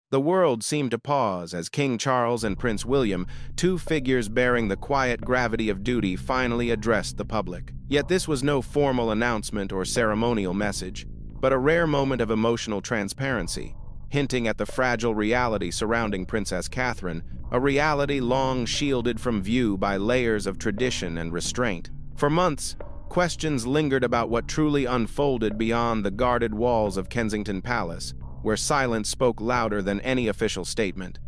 The world seemed to pause as King Charles and Prince William, two figures bearing the quiet gravity of duty, finally addressed the public. Yet this was no formal announcement or ceremonial message, but a rare moment of emotional transparency, hinting at the fragile reality surrounding Princess Catherine, a reality long shielded from view by layers of tradition and restraint. For months, questions lingered about what truly unfolded beyond the guarded walls of Kensington Palace, where silence spoke louder than any official statement.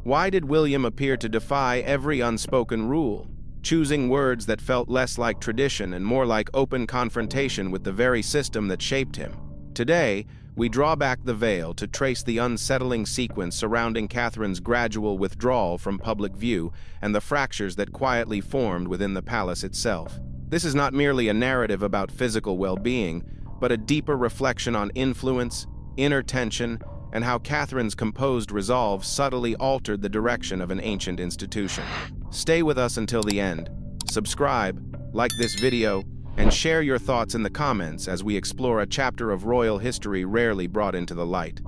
Why did William appear to defy every unspoken rule, choosing words that felt less like tradition and more like open confrontation with the very system that shaped him? Today, we draw back the veil to trace the unsettling sequence surrounding Catherine's gradual withdrawal from public view and the fractures that quietly formed within the palace itself. This is not merely a narrative about physical well-being, but a deeper reflection on influence, inner tension, and how Catherine's composed resolve subtly altered the direction of an ancient institution. Stay with us until the end. Subscribe, like this video, and share your thoughts in the comments as we explore a chapter of royal history rarely brought into the light.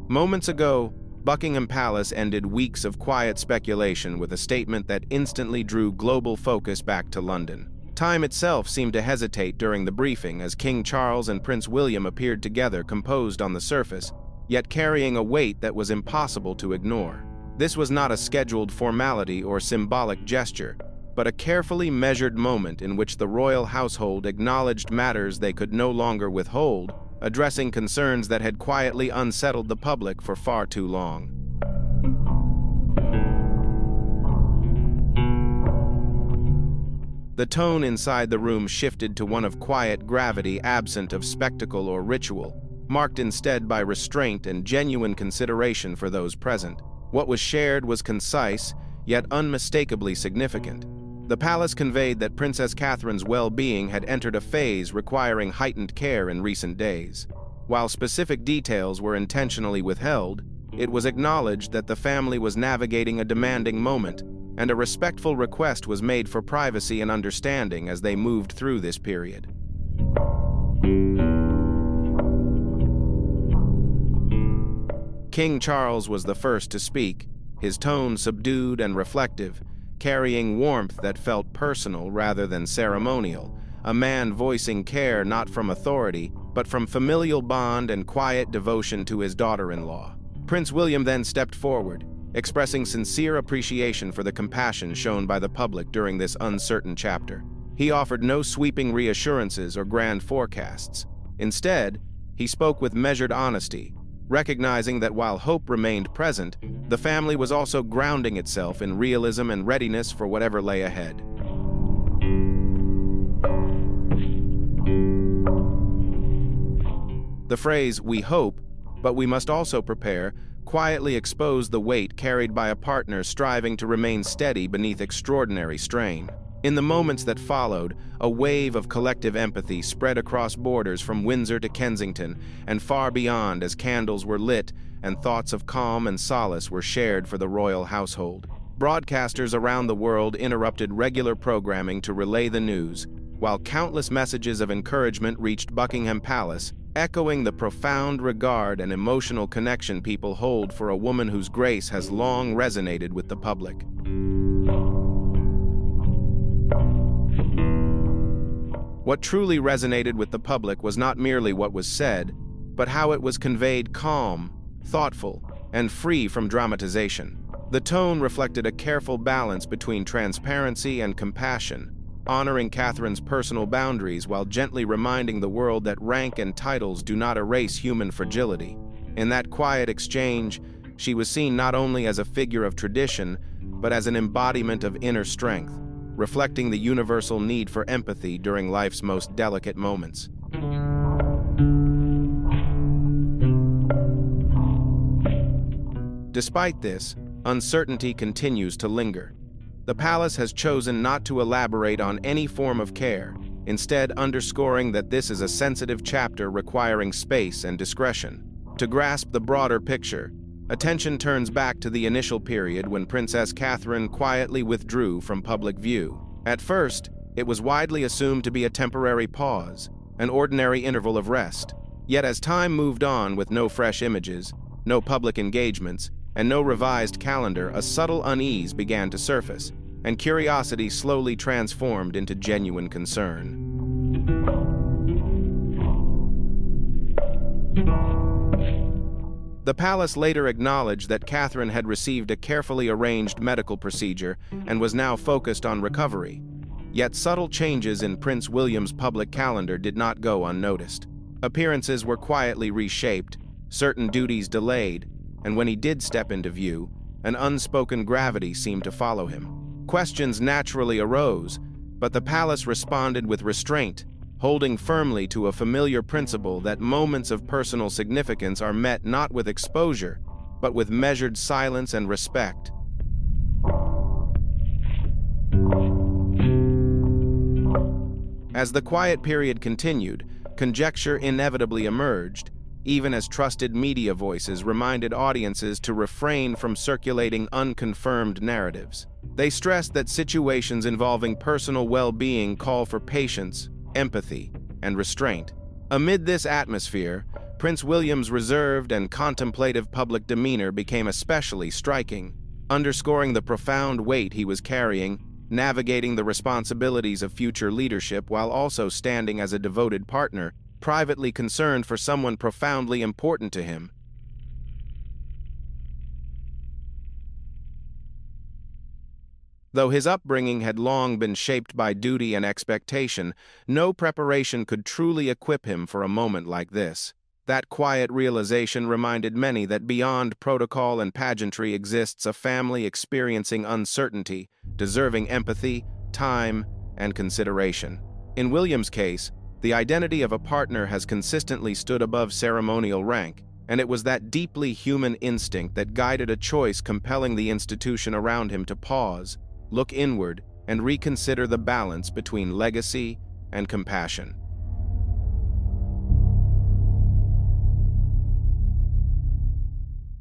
Moments ago, Buckingham Palace ended weeks of quiet speculation with a statement that instantly drew global focus back to London. Time itself seemed to hesitate during the briefing as King Charles and Prince William appeared together, composed on the surface, yet carrying a weight that was impossible to ignore. This was not a scheduled formality or symbolic gesture, but a carefully measured moment in which the royal household acknowledged matters they could no longer withhold, addressing concerns that had quietly unsettled the public for far too long. The tone inside the room shifted to one of quiet gravity, absent of spectacle or ritual, marked instead by restraint and genuine consideration for those present. What was shared was concise, yet unmistakably significant. The palace conveyed that Princess Catherine's well-being had entered a phase requiring heightened care in recent days. While specific details were intentionally withheld, it was acknowledged that the family was navigating a demanding moment, and a respectful request was made for privacy and understanding as they moved through this period. King Charles was the first to speak, his tone subdued and reflective, carrying warmth that felt personal rather than ceremonial, a man voicing care not from authority, but from familial bond and quiet devotion to his daughter-in-law. Prince William then stepped forward, expressing sincere appreciation for the compassion shown by the public during this uncertain chapter. He offered no sweeping reassurances or grand forecasts. Instead, he spoke with measured honesty, recognizing that while hope remained present, the family was also grounding itself in realism and readiness for whatever lay ahead. The phrase, "we hope, but we must also prepare," quietly exposed the weight carried by a partner striving to remain steady beneath extraordinary strain. In the moments that followed, a wave of collective empathy spread across borders from Windsor to Kensington and far beyond as candles were lit and thoughts of calm and solace were shared for the royal household. Broadcasters around the world interrupted regular programming to relay the news, while countless messages of encouragement reached Buckingham Palace, echoing the profound regard and emotional connection people hold for a woman whose grace has long resonated with the public. What truly resonated with the public was not merely what was said, but how it was conveyed calm, thoughtful, and free from dramatization. The tone reflected a careful balance between transparency and compassion, honoring Catherine's personal boundaries while gently reminding the world that rank and titles do not erase human fragility. In that quiet exchange, she was seen not only as a figure of tradition, but as an embodiment of inner strength, reflecting the universal need for empathy during life's most delicate moments. Despite this, uncertainty continues to linger. The palace has chosen not to elaborate on any form of care, instead underscoring that this is a sensitive chapter requiring space and discretion. To grasp the broader picture, attention turns back to the initial period when Princess Catherine quietly withdrew from public view. At first, It was widely assumed to be a temporary pause, an ordinary interval of rest. Yet as time moved on with no fresh images, no public engagements, and no revised calendar, a subtle unease began to surface, and curiosity slowly transformed into genuine concern. The palace later acknowledged that Catherine had received a carefully arranged medical procedure and was now focused on recovery. Yet subtle changes in Prince William's public calendar did not go unnoticed. Appearances were quietly reshaped, certain duties delayed, and when he did step into view, an unspoken gravity seemed to follow him. Questions naturally arose, but the palace responded with restraint, holding firmly to a familiar principle that moments of personal significance are met not with exposure, but with measured silence and respect. As the quiet period continued, conjecture inevitably emerged, even as trusted media voices reminded audiences to refrain from circulating unconfirmed narratives. They stressed that situations involving personal well-being call for patience, empathy, and restraint. Amid this atmosphere, Prince William's reserved and contemplative public demeanor became especially striking, underscoring the profound weight he was carrying, navigating the responsibilities of future leadership while also standing as a devoted partner, privately concerned for someone profoundly important to him. Though his upbringing had long been shaped by duty and expectation, no preparation could truly equip him for a moment like this. That quiet realization reminded many that beyond protocol and pageantry exists a family experiencing uncertainty, deserving empathy, time, and consideration. In William's case, the identity of a partner has consistently stood above ceremonial rank, and it was that deeply human instinct that guided a choice compelling the institution around him to pause, look inward, and reconsider the balance between legacy and compassion.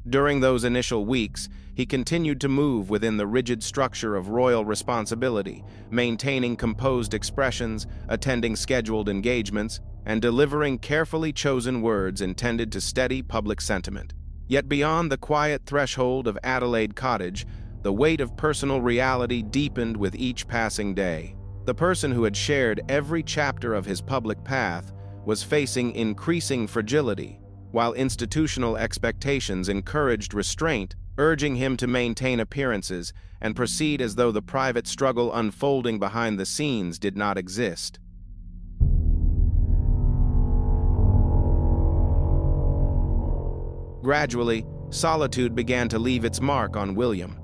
During those initial weeks, he continued to move within the rigid structure of royal responsibility, maintaining composed expressions, attending scheduled engagements, and delivering carefully chosen words intended to steady public sentiment. Yet beyond the quiet threshold of Adelaide Cottage, the weight of personal reality deepened with each passing day. The person who had shared every chapter of his public path was facing increasing fragility, while institutional expectations encouraged restraint, urging him to maintain appearances and proceed as though the private struggle unfolding behind the scenes did not exist. Gradually, solitude began to leave its mark on William.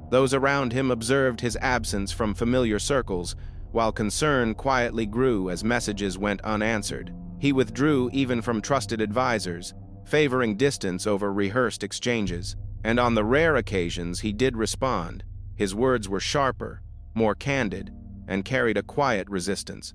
Those around him observed his absence from familiar circles, while concern quietly grew as messages went unanswered. He withdrew even from trusted advisors, favoring distance over rehearsed exchanges. And on the rare occasions he did respond, his words were sharper, more candid, and carried a quiet resistance.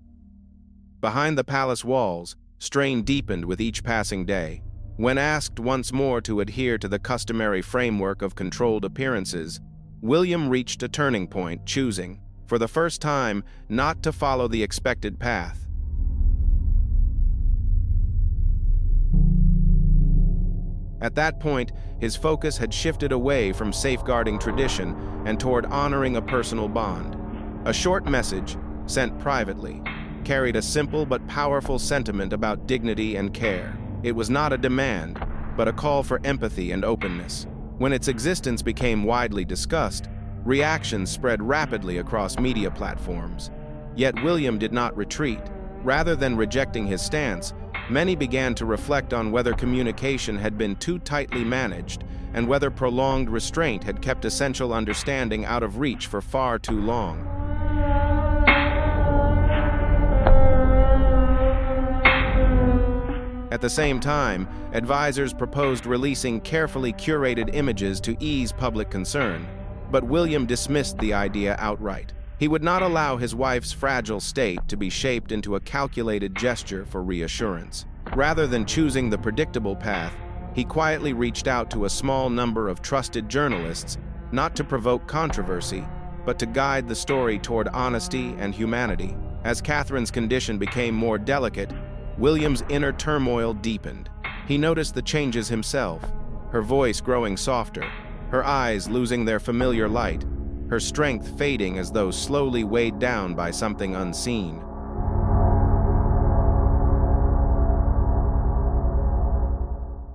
Behind the palace walls, strain deepened with each passing day. When asked once more to adhere to the customary framework of controlled appearances, William reached a turning point, choosing, for the first time, not to follow the expected path. At that point, his focus had shifted away from safeguarding tradition and toward honoring a personal bond. A short message, sent privately, carried a simple but powerful sentiment about dignity and care. It was not a demand, but a call for empathy and openness. When its existence became widely discussed, reactions spread rapidly across media platforms. Yet William did not retreat. Rather than rejecting his stance, many began to reflect on whether communication had been too tightly managed and whether prolonged restraint had kept essential understanding out of reach for far too long. At the same time, advisors proposed releasing carefully curated images to ease public concern, but William dismissed the idea outright. He would not allow his wife's fragile state to be shaped into a calculated gesture for reassurance. Rather than choosing the predictable path, he quietly reached out to a small number of trusted journalists, not to provoke controversy, but to guide the story toward honesty and humanity. As Catherine's condition became more delicate, William's inner turmoil deepened. He noticed the changes himself, her voice growing softer, her eyes losing their familiar light, her strength fading as though slowly weighed down by something unseen.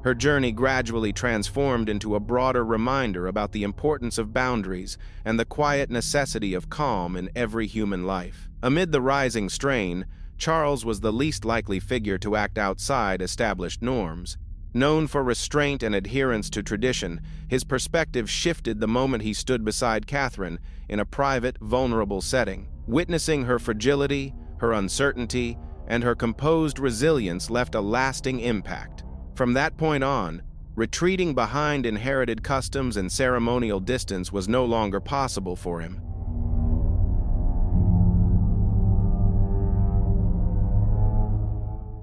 Her journey gradually transformed into a broader reminder about the importance of boundaries and the quiet necessity of calm in every human life. Amid the rising strain, Charles was the least likely figure to act outside established norms. Known for restraint and adherence to tradition, his perspective shifted the moment he stood beside Catherine in a private, vulnerable setting. Witnessing her fragility, her uncertainty, and her composed resilience left a lasting impact. From that point on, retreating behind inherited customs and ceremonial distance was no longer possible for him.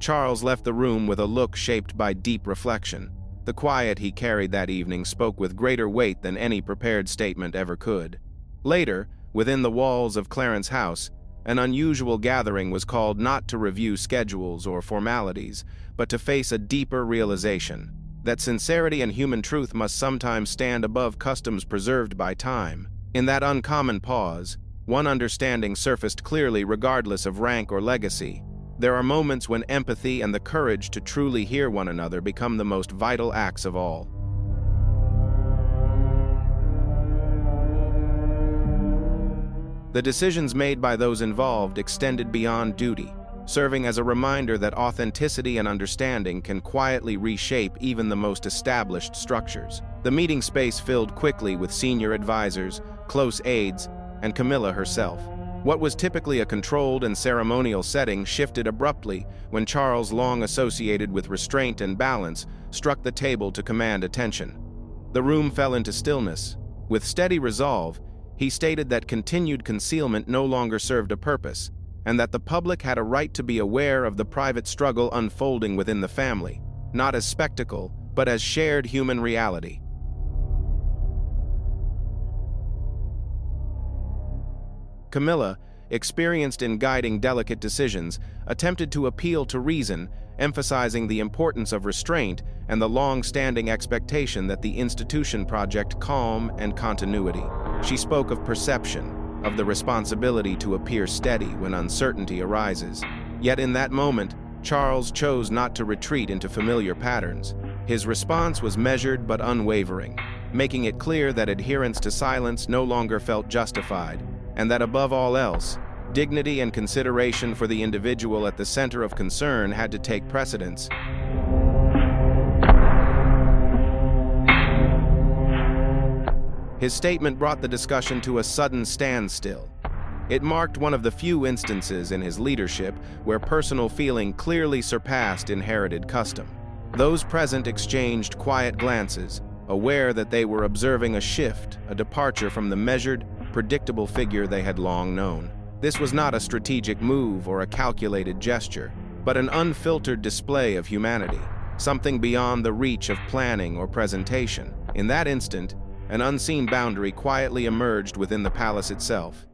Charles left the room with a look shaped by deep reflection. The quiet he carried that evening spoke with greater weight than any prepared statement ever could. Later, within the walls of Clarence House, an unusual gathering was called not to review schedules or formalities, but to face a deeper realization that sincerity and human truth must sometimes stand above customs preserved by time. In that uncommon pause, one understanding surfaced clearly regardless of rank or legacy. There are moments when empathy and the courage to truly hear one another become the most vital acts of all. The decisions made by those involved extended beyond duty, serving as a reminder that authenticity and understanding can quietly reshape even the most established structures. The meeting space filled quickly with senior advisors, close aides, and Camilla herself. What was typically a controlled and ceremonial setting shifted abruptly when Charles, long associated with restraint and balance, struck the table to command attention. The room fell into stillness. With steady resolve, he stated that continued concealment no longer served a purpose, and that the public had a right to be aware of the private struggle unfolding within the family, not as spectacle, but as shared human reality. Camilla, experienced in guiding delicate decisions, attempted to appeal to reason, emphasizing the importance of restraint and the long-standing expectation that the institution project calm and continuity. She spoke of perception, of the responsibility to appear steady when uncertainty arises. Yet in that moment, Charles chose not to retreat into familiar patterns. His response was measured but unwavering, making it clear that adherence to silence no longer felt justified, and that above all else, dignity and consideration for the individual at the center of concern had to take precedence. His statement brought the discussion to a sudden standstill. It marked one of the few instances in his leadership where personal feeling clearly surpassed inherited custom. Those present exchanged quiet glances, aware that they were observing a shift, a departure from the measured, predictable figure they had long known. This was not a strategic move or a calculated gesture, but an unfiltered display of humanity, something beyond the reach of planning or presentation. In that instant, an unseen boundary quietly emerged within the palace itself.